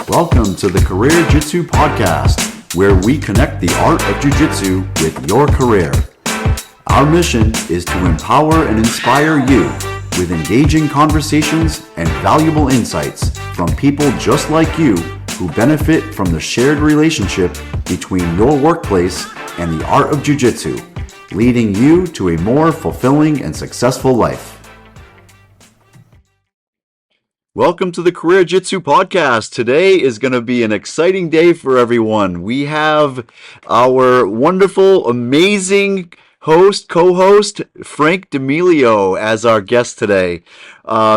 Welcome to the CareerJitsu podcast, where we connect the art of Jiu-Jitsu with your career. Our mission is to empower and inspire you with engaging conversations and valuable insights from people just like you who benefit from the shared relationship between your workplace and the art of Jiu-Jitsu, leading you to a more fulfilling and successful life. Welcome to the CareerJitsu podcast. Today is going to be an exciting day for everyone. We have our wonderful, amazing co-host, Frank Damelio as our guest today.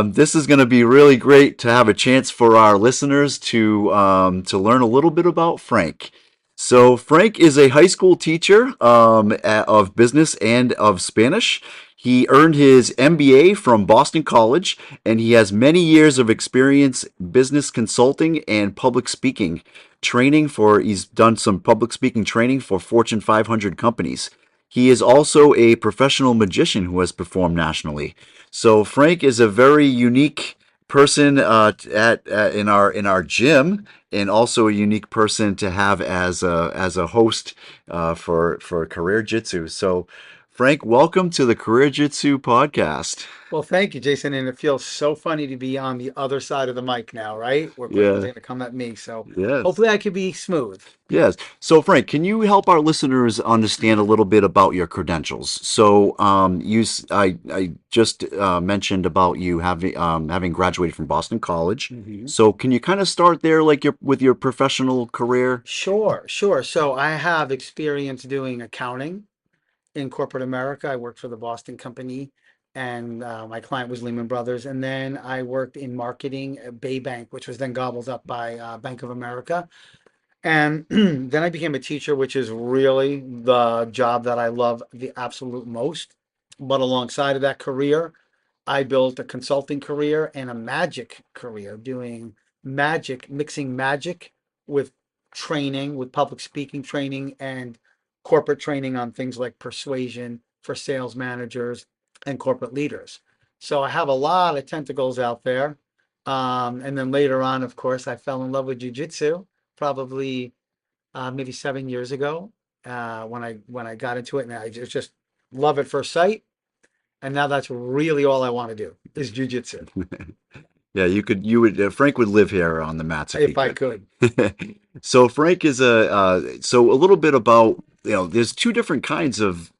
This is going to be really great to have a chance for our listeners to learn a little bit about Frank. So Frank is a high school teacher of business and of Spanish. He earned his MBA from Boston College, and he has many years of experience business consulting and public speaking training he's done some public speaking training for Fortune 500 companies. He is also a professional magician who has performed nationally. So Frank is a very unique person in our gym, and also a unique person to have as a host for CareerJitsu. So Frank, welcome to the CareerJitsu podcast. Well, thank you, Jason. And it feels so funny to be on the other side of the mic now, right? Where questions are going to come at me. So Yes. hopefully I can be smooth. Yes. So, Frank, can you help our listeners understand a little bit about your credentials? So, I just mentioned about you having graduated from Boston College. Mm-hmm. So, can you kind of start there, like with your professional career? Sure. So I have experience doing accounting in corporate America. I worked for the Boston company, and my client was Lehman Brothers. And then I worked in marketing at Bay Bank, which was then gobbled up by Bank of America. And then I became a teacher, which is really the job that I love the absolute most. But alongside of that career, I built a consulting career and a magic career, doing magic, mixing magic with training, with public speaking training and corporate training on things like persuasion for sales managers and corporate leaders. So I have a lot of tentacles out there. And then later on, of course, I fell in love with jiu-jitsu probably maybe 7 years ago when I got into it, and I just love at first sight. And now that's really all I want to do is jiu-jitsu. Yeah, Frank would live here on the mats if he I could. could. So Frank is so a little bit about, there's two different kinds of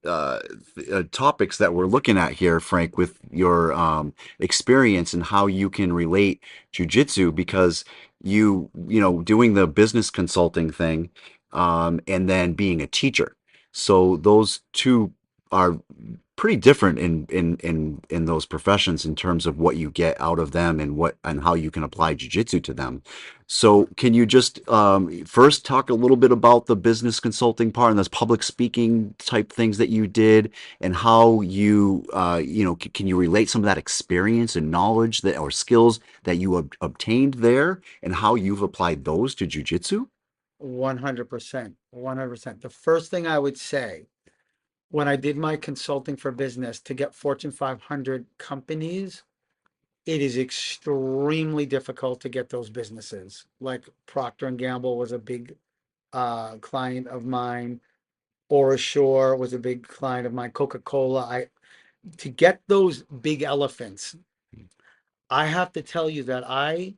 topics that we're looking at here, Frank, with your experience and how you can relate jiu-jitsu, because doing the business consulting thing, and then being a teacher. So those two are pretty different in those professions in terms of what you get out of them and how you can apply jiu-jitsu to them. So can you just first talk a little bit about the business consulting part and those public speaking type things that you did, and how can you relate some of that experience and knowledge or skills that you obtained there, and how you've applied those to jiu-jitsu? 100%. 100%. The first thing I would say when I did my consulting for business to get Fortune 500 companies, it is extremely difficult to get those businesses. Like Procter and Gamble was a big client of mine. Orashore was a big client of mine. Coca-Cola. To get those big elephants, I have to tell you that I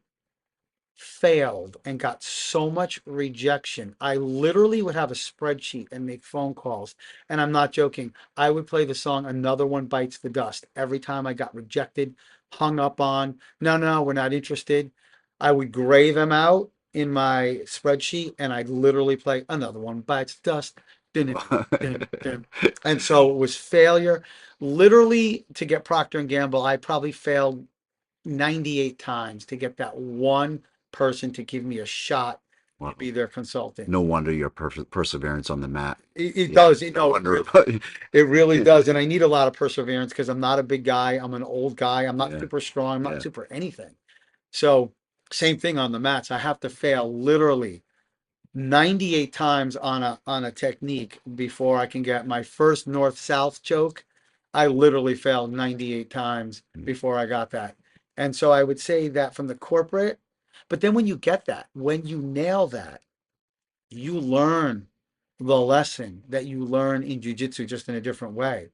failed and got so much rejection. I literally would have a spreadsheet and make phone calls. And I'm not joking. I would play the song Another One Bites the Dust every time I got rejected, hung up on. No, we're not interested. I would gray them out in my spreadsheet, and I'd literally play Another One Bites the Dust. Dun, dun, dun. And so it was failure. Literally, to get Procter and Gamble, I probably failed 98 times to get that one person to give me a shot to be their consultant. No wonder your perseverance on the mat. It does. Wonder. It really does. And I need a lot of perseverance because I'm not a big guy. I'm an old guy. I'm not super strong. I'm not super anything. So same thing on the mats. I have to fail literally 98 times on a technique before I can get my first north-south choke. I literally failed 98 times before I got that. And so I would say that from the corporate, But then when you get that, when you nail that, you learn the lesson that you learn in jujitsu just in a different way.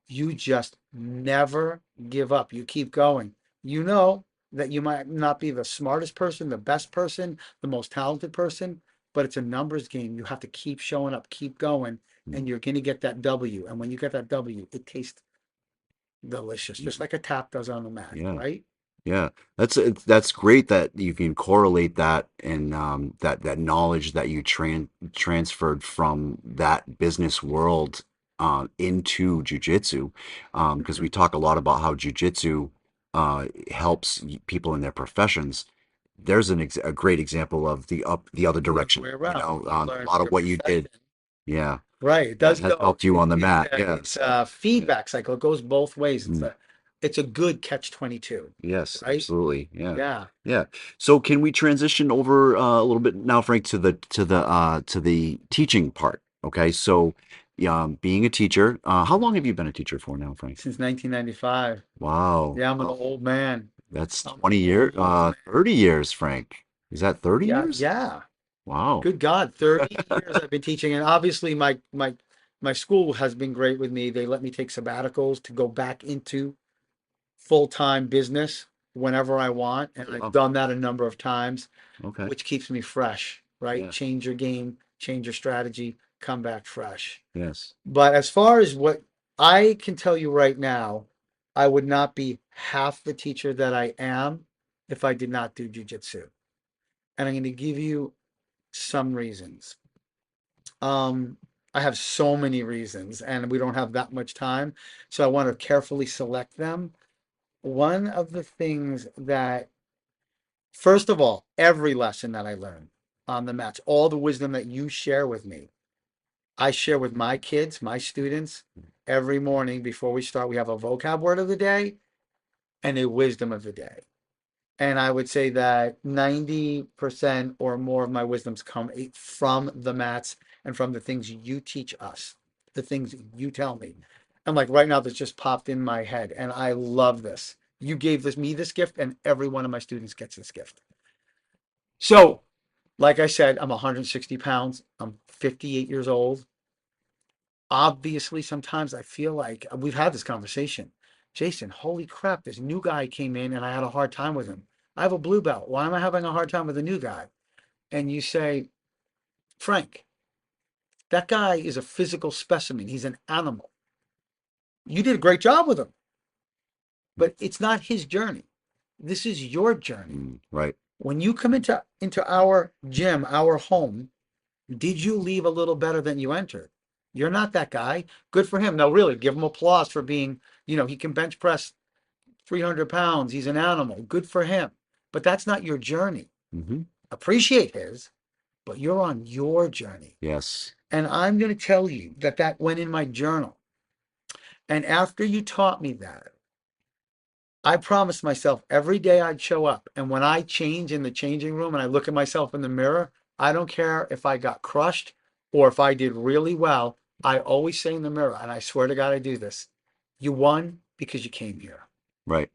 You just never give up. You keep going. You know that you might not be the smartest person, the best person, the most talented person, but it's a numbers game. You have to keep showing up, keep going, Mm. and you're going to get that W. And when you get that W, it tastes delicious, just like a tap does on the mat, Yeah. right? Yeah, that's great that you can correlate that and that knowledge that you transferred from that business world into jujitsu, because we Mhm. talk a lot about how jujitsu helps people in their professions. There's a great example of the other The other direction. way You around. know, When you a learn lot of your what you did, profession. yeah, Right, it that does has go. helped you on the It's mat. a Yeah. it's a feedback cycle. It goes both ways. Mm. It's a good catch 22, Yes, right? absolutely. Yeah. Yeah. Yeah. So can we transition over a little bit now, Frank, to the teaching part? Okay. So, being a teacher, how long have you been a teacher for now, Frank? Since 1995. Wow. Yeah, I'm an Wow. old man. That's I'm an 20 years, old man. 30 years, Frank. Is that 30 Yeah, years? yeah. Wow. Good God, 30 years I've been teaching, and obviously my school has been great with me. They let me take sabbaticals to go back into full-time business whenever I want, and I've Wow. done that a number of times, Okay. which keeps me fresh, right? Yeah. Change your game, change your strategy, come back fresh. Yes. But as far as what I can tell you right now, I would not be half the teacher that I am if I did not do jujitsu. And I'm going to give you some reasons. Um, I have so many reasons, and we don't have that much time. So I want to carefully select them. One of the things that, first of all, every lesson that I learn on the mats, all the wisdom that you share with me, I share with my kids, my students, every morning before we start. We have a vocab word of the day and a wisdom of the day. And I would say that 90% or more of my wisdoms come from the mats and from the things you teach us, the things you tell me. And like right now, this just popped in my head, and I love this. You gave this gift, and every one of my students gets this gift. So, like I said, I'm 160 pounds. I'm 58 years old. Obviously, sometimes I feel like we've had this conversation. Jason, holy crap, this new guy came in and I had a hard time with him. I have a blue belt. Why am I having a hard time with a new guy? And you say, Frank, that guy is a physical specimen. He's an animal. You did a great job with him, but it's not his journey. This is your journey. Mm, right. When you come into our gym, our home, did you leave a little better than you entered? You're not that guy. Good for him. Now, really, give him applause for being, he can bench press 300 pounds. He's an animal. Good for him. But that's not your journey. Hmm. Appreciate his, but you're on your journey. Yes. And I'm going to tell you that that went in my journal. And after you taught me that, I promised myself every day I'd show up. And when I change in the changing room and I look at myself in the mirror, I don't care if I got crushed or if I did really well. I always say in the mirror, and I swear to God, I do this, you won because you came here. Right.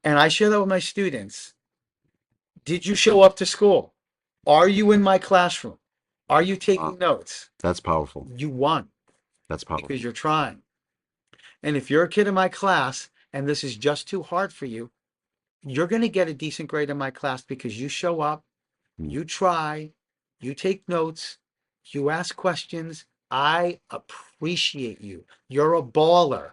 And I share that with my students. Did you show up to school? Are you in my classroom? Are you taking notes? That's powerful. You won That's because powerful. you're trying. And if you're a kid in my class and this is just too hard for you, you're going to get a decent grade in my class because you show up, Mm. you try, you take notes, you ask questions. I appreciate you. You're a baller.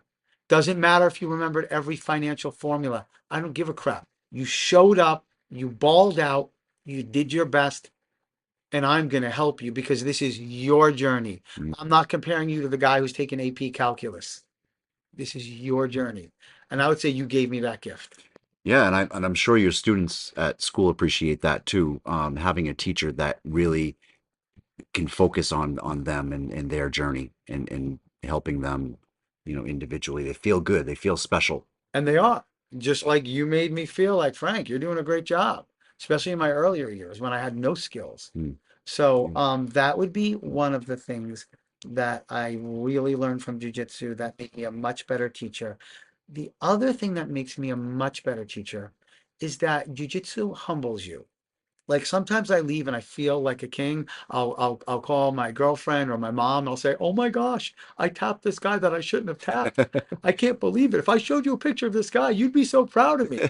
Doesn't matter if you remembered every financial formula. I don't give a crap. You showed up, you balled out, you did your best, and I'm going to help you because this is your journey. Mm. I'm not comparing you to the guy who's taking AP calculus. This is your journey. And I would say you gave me that gift. Yeah, and I'm sure your students at school appreciate that too. Having a teacher that really can focus on them and their journey and helping them, individually. They feel good. They feel special. And they are. Just like you made me feel like, Frank, you're doing a great job, especially in my earlier years when I had no skills. Mm. So Yeah. that would be one of the things that I really learned from jujitsu that made me a much better teacher. The other thing that makes me a much better teacher is that jujitsu humbles you. Like sometimes I leave and I feel like a king. I'll call my girlfriend or my mom. I'll say, "Oh my gosh, I tapped this guy that I shouldn't have tapped. I can't believe it. If I showed you a picture of this guy, you'd be so proud of me."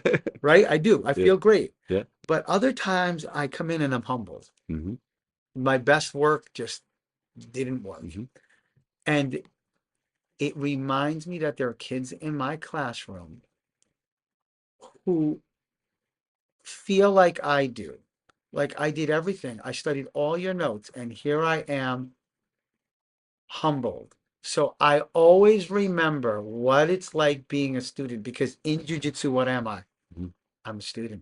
Right? I do. I Yeah. feel great. Yeah. But other times I come in and I'm humbled. Mm-hmm. My best work just didn't work. Mm-hmm. And it reminds me that there are kids in my classroom who feel like I do. Like I did everything. I studied all your notes, and here I am humbled. So I always remember what it's like being a student because in Jiu-Jitsu, what am I? Mm-hmm. I'm a student.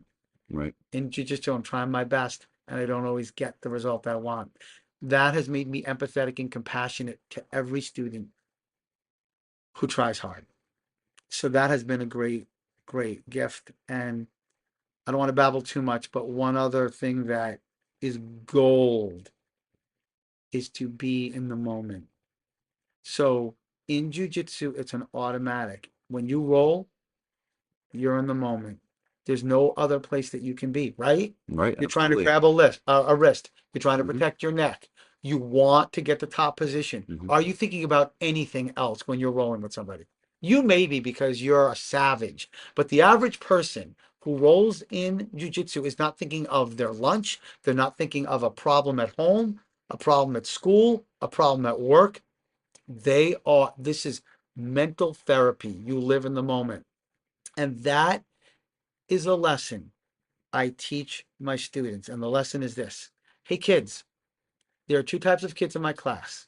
Right. In Jiu-Jitsu, I'm trying my best and I don't always get the result I want. That has made me empathetic and compassionate to every student who tries hard. So that has been a great, great gift. And I don't want to babble too much, but one other thing that is gold is to be in the moment. So in jujitsu, it's an automatic. When you roll, you're in the moment. There's no other place that you can be, right? Right. You're trying to Absolutely. grab a wrist. You're trying to Mm-hmm. protect your neck. You want to get the top position. Mm-hmm. Are you thinking about anything else when you're rolling with somebody? You may be because you're a savage, but the average person who rolls in jujitsu is not thinking of their lunch. They're not thinking of a problem at home, a problem at school, a problem at work. This is mental therapy. You live in the moment. And that is a lesson I teach my students. And the lesson is this. Hey, kids, there are two types of kids in my class.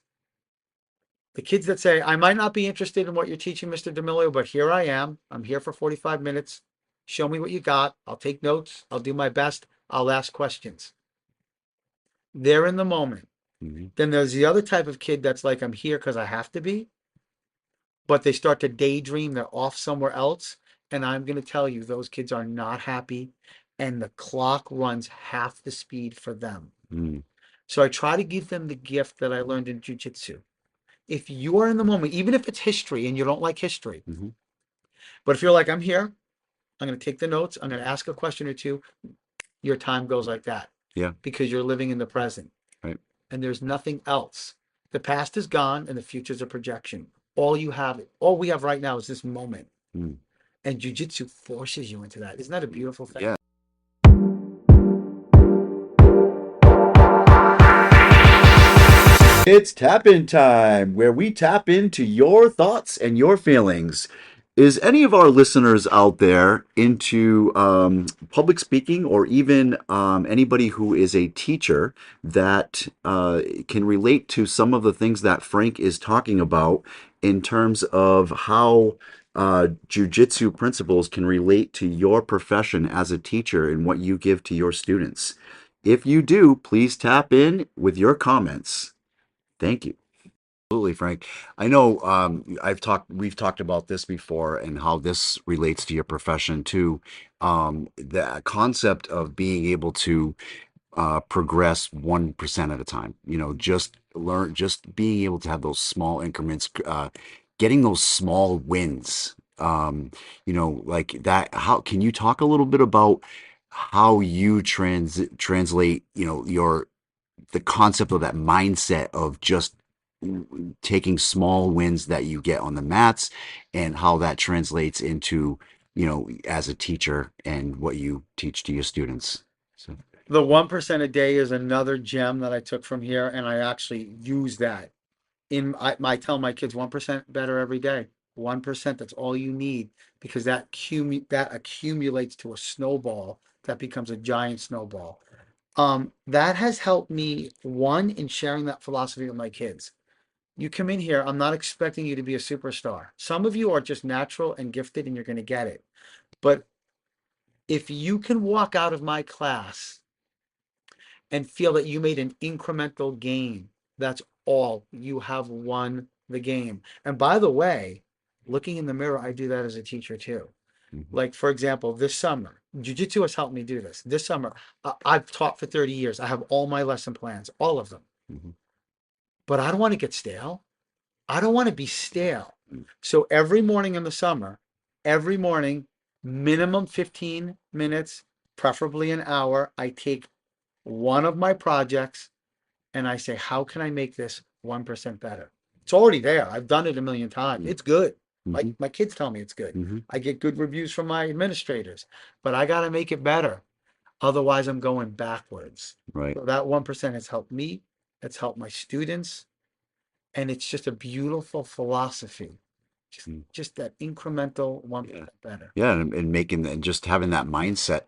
The kids that say, I might not be interested in what you're teaching, Mr. Damelio, but here I am. I'm here for 45 minutes. Show me what you got. I'll take notes. I'll do my best. I'll ask questions. They're in the moment. Mm-hmm. Then there's the other type of kid that's like, I'm here because I have to be, but they start to daydream. They're off somewhere else. And I'm going to tell you, those kids are not happy. And the clock runs half the speed for them. Mm-hmm. So I try to give them the gift that I learned in jujitsu. If you are in the moment, even if it's history and you don't like history, Mm-hmm. but if you're like, I'm here, I'm going to take the notes, I'm going to ask a question or two, your time goes like that. Yeah. Because you're living in the present. Right. And there's nothing else. The past is gone and the future is a projection. All we have right now is this moment. Mm. And jujitsu forces you into that. Isn't that a beautiful thing? Yeah. It's tap in time, where we tap into your thoughts and your feelings. Is any of our listeners out there into public speaking, or even anybody who is a teacher that can relate to some of the things that Frank is talking about in terms of how jujitsu principles can relate to your profession as a teacher and what you give to your students? If you do, please tap in with your comments. Thank you. Absolutely, Frank. I know we've talked about this before and how this relates to your profession too. The concept of being able to progress 1% at a time, just being able to have those small increments, getting those small wins. Like that. How can you talk a little bit about how you translate, the concept of that mindset of just taking small wins that you get on the mats and how that translates into, as a teacher and what you teach to your students. So, The 1% a day is another gem that I took from here. And I actually use that I tell my kids 1% better every day. 1%, that's all you need because that accumulates to a snowball that becomes a giant snowball. That has helped me, one, in sharing that philosophy with my kids. You come in here, I'm not expecting you to be a superstar. Some of you are just natural and gifted and you're going to get it. But if you can walk out of my class and feel that you made an incremental gain, that's all. You have won the game. And by the way, looking in the mirror, I do that as a teacher too. mhm, Like, for example, this summer, Jiu-Jitsu has helped me do this. This summer, I've taught for 30 years. I have all my lesson plans, all of them. mhm, But I don't want to get stale. I don't want to be stale. mhm, So every morning in the summer, every morning, minimum 15 minutes, preferably an hour, I take one of my projects and I say, how can I make this 1% better? It's already there. I've done it a million times. It's good. Mm-hmm. My kids tell me it's good. Mm-hmm. I get good reviews from my administrators, but I got to make it better. Otherwise, I'm going backwards. Right. So that 1% has helped me. It's helped my students. And it's just a beautiful philosophy. Just, Mm. just that incremental Yeah. 1% better. Yeah, and making and just having that mindset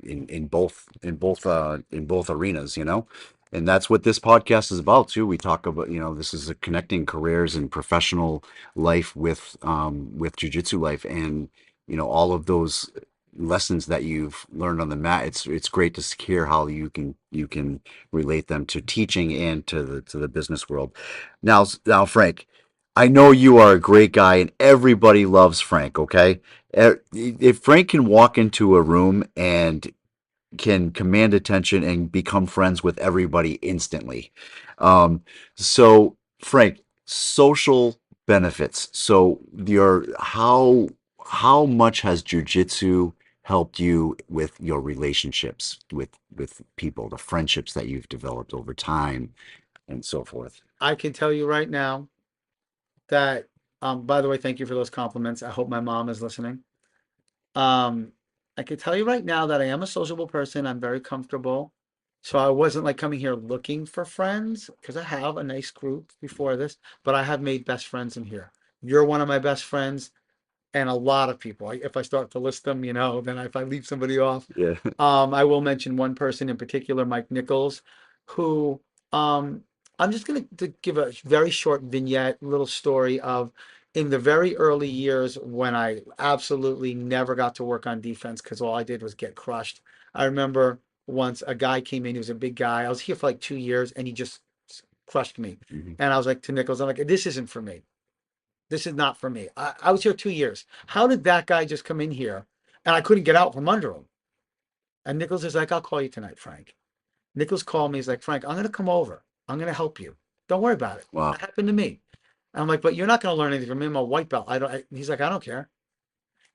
in both arenas, you know, and that's what this podcast is about too. We talk about, you know, this is a connecting careers and professional life with jujitsu life, and you know all of those lessons that you've learned on the mat. It's great to hear how you can relate them to teaching and to the business world. Now, Frank, I know you are a great guy, and everybody loves Frank. Okay, if Frank can walk into a room and can command attention and become friends with everybody instantly. So Frank, social benefits. So your how much has jujitsu helped you with your relationships with people, the friendships that you've developed over time, and so forth? I can tell you right now that, by the way, thank you for those compliments. I hope my mom is listening. Um, I can tell you right now that I am a sociable person. I'm very comfortable. So I wasn't like coming here looking for friends because I have a nice group before this, but I have made best friends in here. You're one of my best friends and a lot of people. If I start to list them, then if I leave somebody off, Yeah. I will mention one person in particular, Mike Nichols, who um, I'm just going to give a very short vignette, little story of in the very early years when I absolutely never got to work on defense because all I did was get crushed. I remember once a guy came in, he was a big guy. I was here for like 2 years and he just crushed me. Mhm. And I was like to Nichols, I'm like, this isn't for me. This is not for me. I was here 2 years. How did that guy just come in here and I couldn't get out from under him? And Nichols is like, I'll call you tonight, Frank. Nichols called me. He's like, Frank, I'm going to come over. I'm going to help you. Don't worry about it. Wow. That happened to me. And I'm like, but you're not going to learn anything from me. I'm a white belt. He's like, I don't care.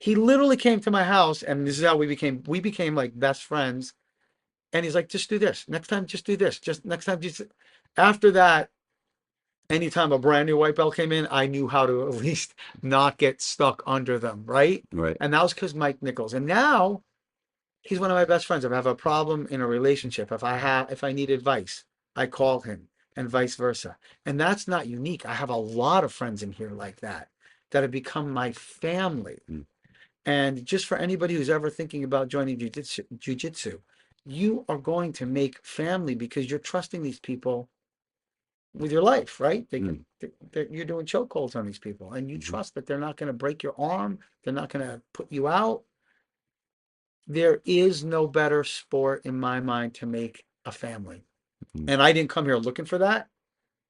He literally came to my house and this is how we became like best friends. And he's like, just do this. Next time, just do this. Just next time, just after that, anytime a brand new white belt came in, I knew how to at least not get stuck under them, right? Right. And that was because Mike Nichols. And now he's one of my best friends. If I have a problem in a relationship, if I need advice, I call him and vice versa. And that's not unique. I have a lot of friends in here like that have become my family. Mm. And just for anybody who's ever thinking about joining jujitsu, you are going to make family because you're trusting these people with your life, right? Mm. You're doing chokeholds on these people, and you Mhm. trust that they're not going to break your arm, they're not going to put you out. There is no better sport in my mind to make a family. Mhm. And I didn't come here looking for that,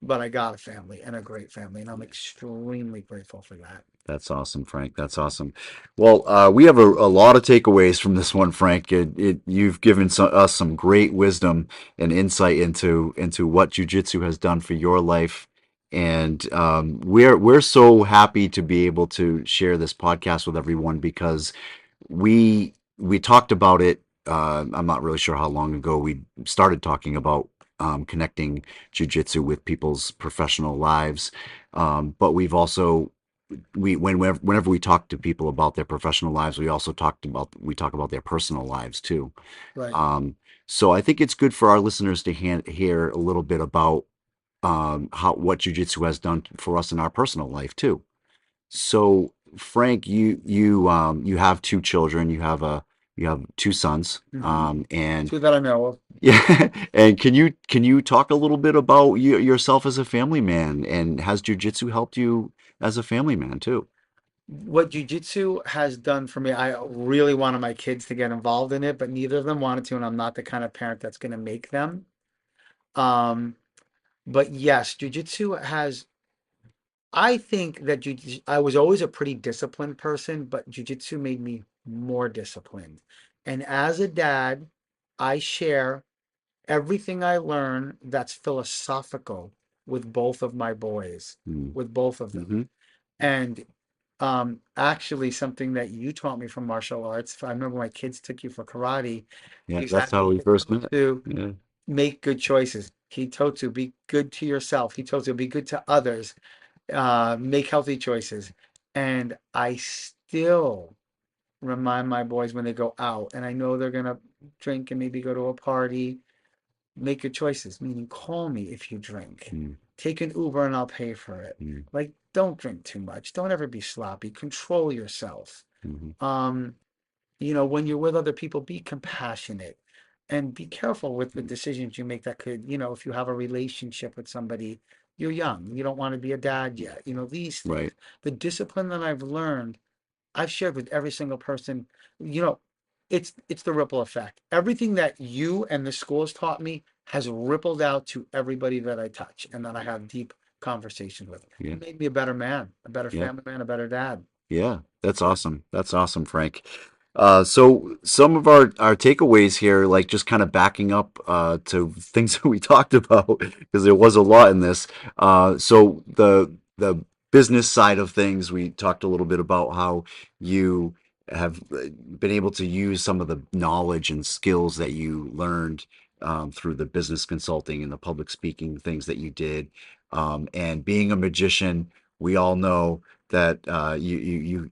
but I got a family and a great family, and I'm extremely grateful for that. That's awesome, Frank. That's awesome. Well, we have a lot of takeaways from this one, Frank. You've given us some great wisdom and insight into what jujitsu has done for your life, and we're so happy to be able to share this podcast with everyone because we talked about it. I'm not really sure how long ago we started talking about connecting jujitsu with people's professional lives, but we've also whenever we talk to people about their professional lives, we talk about their personal lives too. Right. Um, so I think it's good for our listeners to hear a little bit about how what jujitsu has done for us in our personal life too. So Frank, you have two children. You have two sons. Hmm. And Two that I know of. yeah, and can you talk a little bit about yourself as a family man, and has jujitsu helped you as a family man too? What jujitsu has done for me, I really wanted my kids to get involved in it, but neither of them wanted to, and I'm not the kind of parent that's going to make them. Um, but yes, jujitsu has I think that I was always a pretty disciplined person, but jujitsu made me more disciplined. And as a dad, I share everything I learn that's philosophical with both of my boys, Mm. with both of them. Hmm. And Actually, something that you taught me from martial arts. I remember my kids took you for karate. Yeah, You that's had how me we first met. to Yeah. make good choices. Hitotsu, be good to yourself. Hitotsu, be good to others. Make healthy choices. And I still remind my boys when they go out, and I know they're gonna drink and maybe go to a party. Make good choices, meaning call me if you drink. Mm, Take an Uber and I'll pay for it. mm, Like, don't drink too much. Don't ever be sloppy. Control yourself. mhm. Um, when you're with other people, be compassionate and be careful with the decisions you make that could, if you have a relationship with somebody, you're young, you don't want to be a dad yet, these things. Right. The discipline that I've learned, I've shared with every single person, you know, it's the ripple effect. Everything that you and the school has taught me has rippled out to everybody that I touch and that I have deep conversations with. Yeah. It made me a better man, a better Yeah. family man, a better dad. Yeah. That's awesome. That's awesome, Frank. So some of our takeaways here, like just kind of backing up to things that we talked about, because there was a lot in this. So the business side of things, we talked a little bit about how you have been able to use some of the knowledge and skills that you learned through the business consulting and the public speaking things that you did. And being a magician, we all know that you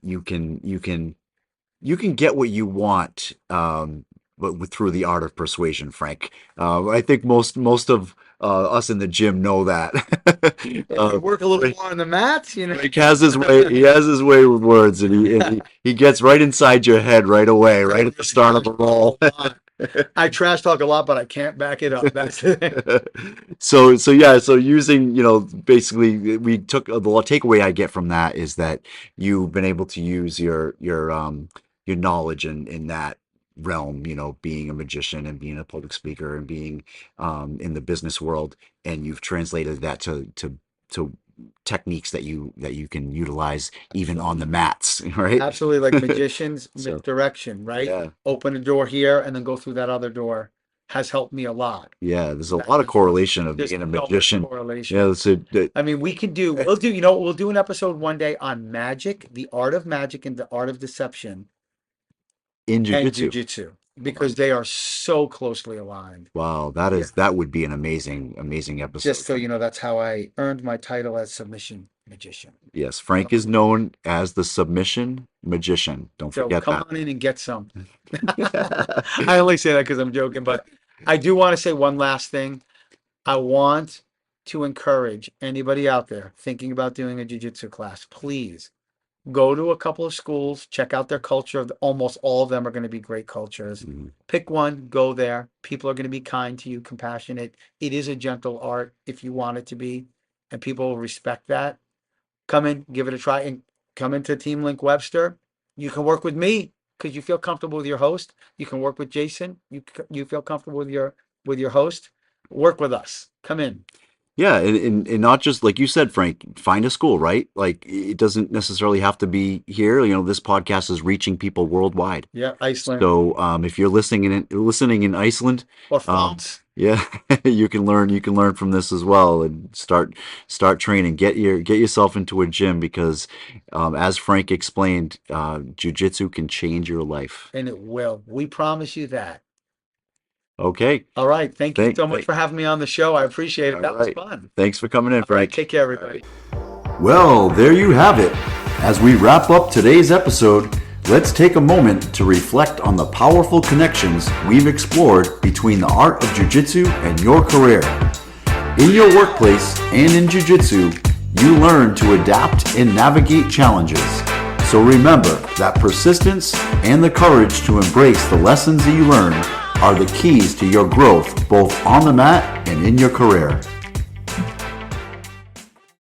can get what you want, but through the art of persuasion, Frank. I think most of us in the gym know that. If you work a little Frank, more on the mats, Frank has his way. He has his way with words, and he gets right inside your head right away, right at the start of a roll. I trash talk a lot, but I can't back it up. That's the thing. So yeah, so using, basically we took the takeaway I get from that is that you've been able to use your knowledge in that realm, being a magician and being a public speaker and being in the business world, and you've translated that to techniques that you can utilize even on the mats, right? Absolutely, like magicians, So misdirection, right? yeah, Open a door here and then go through that other door has helped me a lot. yeah, there's a That lot of correlation of there's being a so much magician. correlation. Yeah, so I mean, we'll do an episode one day on magic, the art of magic and the art of deception in and jujitsu. jujitsu because they are so closely aligned. Wow, Yeah. that would be an amazing Just episode. so you know, that's how I earned my title as submission magician. Yes, Frank is known as the submission magician. Don't So forget come that. on in and get some. I only say that because I'm joking, but I do want to say one last thing. I want to encourage anybody out there thinking about doing a jiu-jitsu class, please go to a couple of schools, check out their culture. Almost all of them are going to be great cultures. Mhm. Pick one, go there. People are going to be kind to you, compassionate. It is a gentle art if you want it to be, and people will respect that. Come in, give it a try, and come into Team Link Webster. You can work with me because you feel comfortable with your host. You can work with Jason. You feel comfortable with your host. Work with us. Come in. Yeah, and not just like you said, Frank, find a school, right? Like it doesn't necessarily have to be here. This podcast is reaching people worldwide. Yeah, Iceland So if you're listening in Iceland, or um, France. yeah, you can learn from this as well and start training. Get yourself into a gym because as Frank explained, jujitsu can change your life. And it will. We promise you that. Okay. All right. Thank you Thank, so much thank for having me on the show. I appreciate it. all That was right. fun. Thanks for coming in, All right. Frank. Take care, everybody. Well, there you have it. As we wrap up today's episode, let's take a moment to reflect on the powerful connections we've explored between the art of jiu-jitsu and your career. In your workplace and in jiu-jitsu, you learn to adapt and navigate challenges. So remember that persistence and the courage to embrace the lessons that you learn are the keys to your growth both on the mat and in your career.